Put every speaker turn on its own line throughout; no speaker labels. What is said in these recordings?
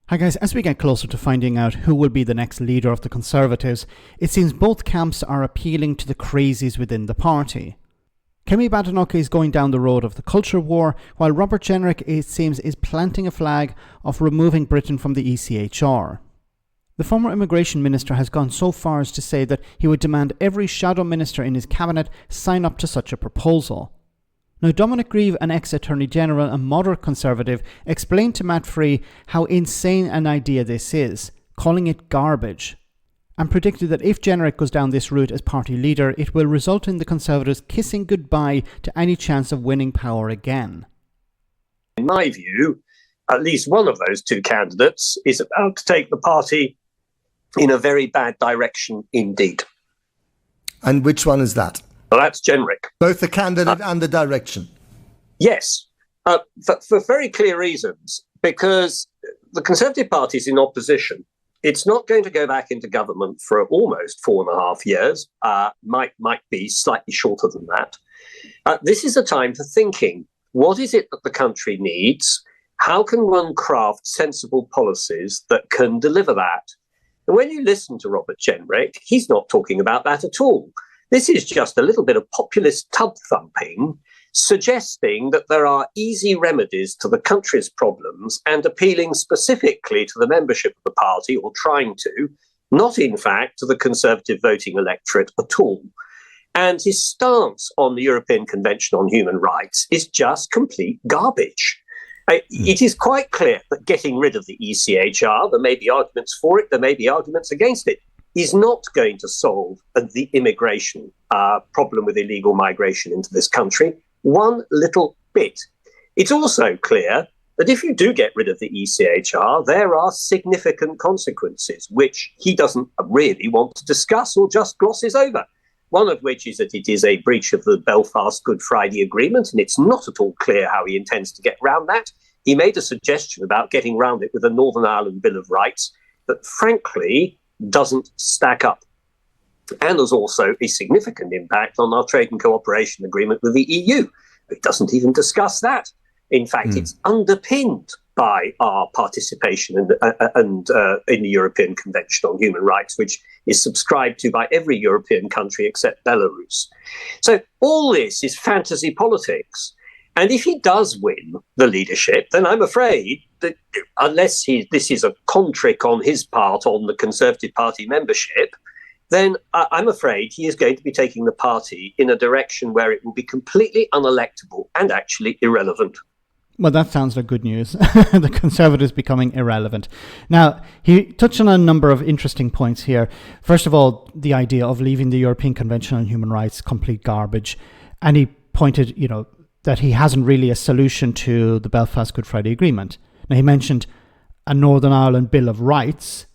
Hi guys, as we get closer to finding out who will be the next leader of the Conservatives, it seems both camps are appealing to the crazies within the party. Kemi Badenoch is going down the road of the culture war, while Robert Jenrick, it seems, is planting a flag of removing Britain from the ECHR. The former immigration minister has gone so far as to say that he would demand every shadow minister in his cabinet sign up to such a proposal. Now, Dominic Grieve, an ex-Attorney General and moderate Conservative, explained to Matt Frei how insane an idea this is, calling it garbage, and predicted that if Jenrick goes down this route as party leader, it will result in the Conservatives kissing goodbye to any chance of winning power again.
In my view, at least one of those two candidates is about to take the party in a very bad direction indeed.
And which one is that?
Well, that's Jenrick.
Both the candidate and the direction?
Yes, for very clear reasons, because the Conservative Party is in opposition. It's not going to go back into government for almost 4.5 years, might be slightly shorter than that. This is a time for thinking. What is it that the country needs? How can one craft sensible policies that can deliver that? And when you listen to Robert Jenrick, he's not talking about that at all. This is just a little bit of populist tub thumping, suggesting that there are easy remedies to the country's problems and appealing specifically to the membership of the party, or trying to, not in fact to the Conservative voting electorate at all. And his stance on the European Convention on Human Rights is just complete garbage. It is quite clear that getting rid of the ECHR, there may be arguments for it, there may be arguments against it, is not going to solve the immigration problem with illegal migration into this country one little bit. It's also clear that if you do get rid of the ECHR, there are significant consequences, which he doesn't really want to discuss or just glosses over. One of which is that it is a breach of the Belfast Good Friday Agreement, and it's not at all clear how he intends to get round that. He made a suggestion about getting round it with a Northern Ireland Bill of Rights that, frankly, doesn't stack up. And there's also a significant impact on our trade and cooperation agreement with the EU. It doesn't even discuss that. In fact, it's underpinned by our participation in the European Convention on Human Rights, which is subscribed to by every European country except Belarus. So all this is fantasy politics. And if he does win the leadership, then I'm afraid that unless this is a contrick on his part on the Conservative Party membership, then I'm afraid he is going to be taking the party in a direction where it will be completely unelectable and actually irrelevant.
Well, that sounds like good news. The Conservatives becoming irrelevant. Now, he touched on a number of interesting points here. First of all, the idea of leaving the European Convention on Human Rights complete garbage. And he pointed, that he hasn't really a solution to the Belfast Good Friday Agreement. Now, he mentioned a Northern Ireland Bill of Rights,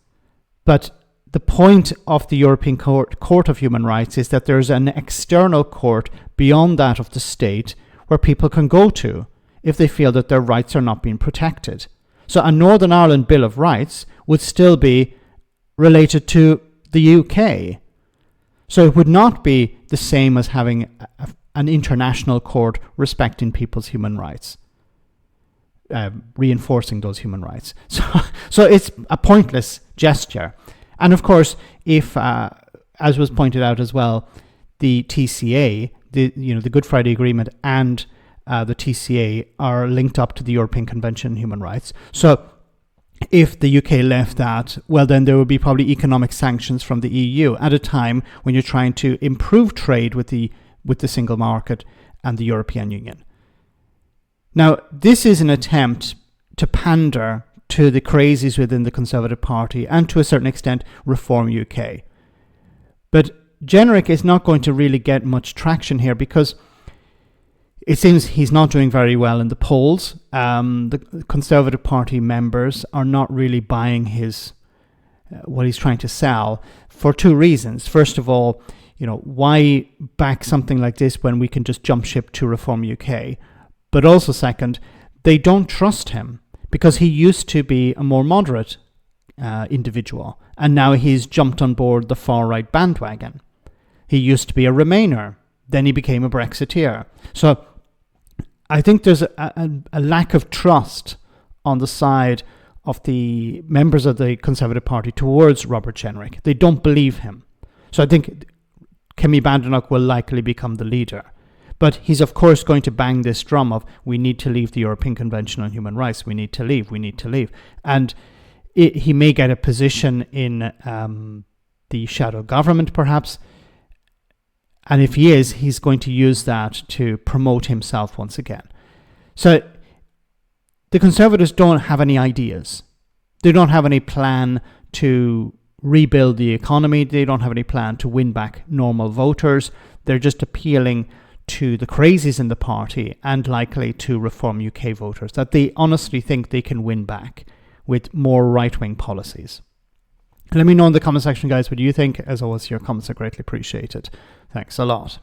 but the point of the European Court of Human Rights is that there's an external court beyond that of the state where people can go to if they feel that their rights are not being protected. So a Northern Ireland Bill of Rights would still be related to the UK. So it would not be the same as having an international court respecting people's human rights, reinforcing those human rights. So it's a pointless gesture. And of course, if, as was pointed out as well, the TCA, the Good Friday Agreement and the TCA are linked up to the European Convention on Human Rights. So if the UK left that, well, then there would be probably economic sanctions from the EU at a time when you're trying to improve trade with the single market and the European Union. Now, this is an attempt to pander to the crazies within the Conservative Party and to a certain extent Reform UK. But Jenrick is not going to really get much traction here because it seems he's not doing very well in the polls. The Conservative Party members are not really buying what he's trying to sell for two reasons. First of all, why back something like this when we can just jump ship to Reform UK? But also second, they don't trust him because he used to be a more moderate individual and now he's jumped on board the far-right bandwagon. He used to be a Remainer, then he became a Brexiteer. So I think there's a lack of trust on the side of the members of the Conservative Party towards Robert Jenrick. They don't believe him. So I think Kemi Badenoch will likely become the leader. But he's, of course, going to bang this drum of, we need to leave the European Convention on Human Rights. We need to leave. And he may get a position in the shadow government, perhaps. And if he is, he's going to use that to promote himself once again. So the Conservatives don't have any ideas. They don't have any plan to rebuild the economy. They don't have any plan to win back normal voters. They're just appealing to the crazies in the party and likely to Reform UK voters that they honestly think they can win back with more right-wing policies. Let me know in the comment section, guys, what you think. As always, your comments are greatly appreciated. Thanks a lot.